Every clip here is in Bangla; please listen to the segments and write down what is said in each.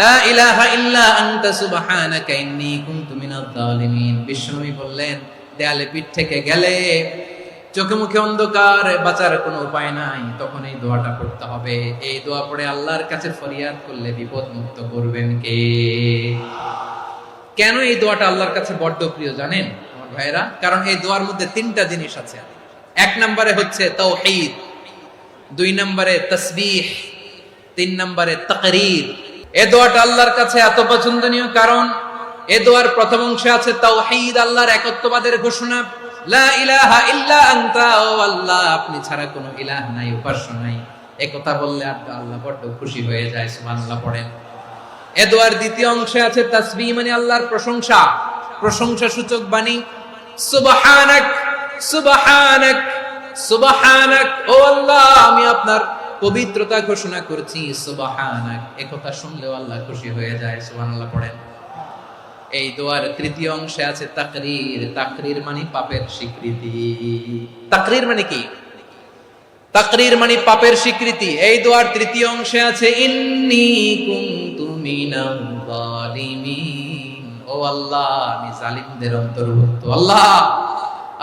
লা ইলাহা ইল্লা আনতা সুবহানাকা ইন্নী কুনতু মিনাজ জালিমিন। বিশ্বনবী বললেন, দেয়ালে পিঠ থেকে গেলে, চোখে মুখে অন্ধকার, বাঁচার কোনো উপায় নাই, তখন এই দোয়াটা পড়তে হবে। এই দোয়া পড়ে আল্লাহর কাছে ফরিয়াদ করলে বিপদ মুক্ত করবেন কে? কেন এই দোয়াটা আল্লাহর কাছে বড্ড প্রিয় জানেন আমার ভাইরা? কারণ এই দোয়ার মধ্যে তিনটা জিনিস আছে। এক নম্বরে হচ্ছে তাওহীদ, দুই নম্বরে তাসবিহ, তিন নম্বরে তাকরীর। এই দোয়াটা আল্লাহর কাছে এত পছন্দনীয় কারণ এই দোয়ার প্রথম অংশে আছে তাওহীদ, আল্লাহর একত্ববাদের ঘোষণা। লা ইলাহা ইল্লা আনতা, ও আল্লাহ আপনি ছাড়া কোনো ইলাহ নাই, উপাস্য নাই। এই কথা বললে আল্লাহ বড্ড খুশি হয়ে যায়, সুবহানাল্লাহ পড়েন। এ দোয়ার দ্বিতীয় অংশে আছে তাসবিহ, মানে আল্লাহর প্রশংসা, প্রশংসা সূচক বাণী। সুবহানাক সুবহানাক সুবহানাক, ও আল্লাহ আমি আপনার পবিত্রতা ঘোষণা করছি, সুবহানাক। এই কথা শুনলেও আল্লাহ খুশি হয়ে যায়, সুবহানাল্লাহ পড়েন। এই দোয়ার তৃতীয় অংশে আছে তাকরীর, তাকরীর মানে পাপের স্বীকৃতি। তাকরীর মানে কি? তাকরীর মানে পাপের স্বীকৃতি। এই দোয়ার তৃতীয় অংশে আছে ইন্নী কুনতু মিনাল জালিমিন, ও আল্লাহ আমি জালিমদের অন্তর্ভুক্ত। আল্লাহ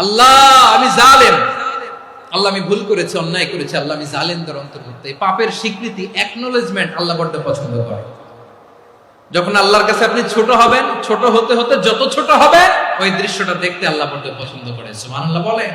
আল্লাহ আমি জালেম, আল্লাহ আমি ভুল করেছি, অন্যায় করেছি, আল্লাহ আমি জালেমদের অন্তর্ভুক্ত। এই পাপের স্বীকৃতি, অ্যাকনোলেজমেন্ট আল্লাহ বড্ড পছন্দ করে। যখন আল্লাহর কাছে আপনি ছোট হবেন, ছোট হতে হতে যত ছোট হবে, ওই দৃশ্যটা দেখতে আল্লাহ বড্ড পছন্দ করে, সুবহানাল্লাহ বলেন।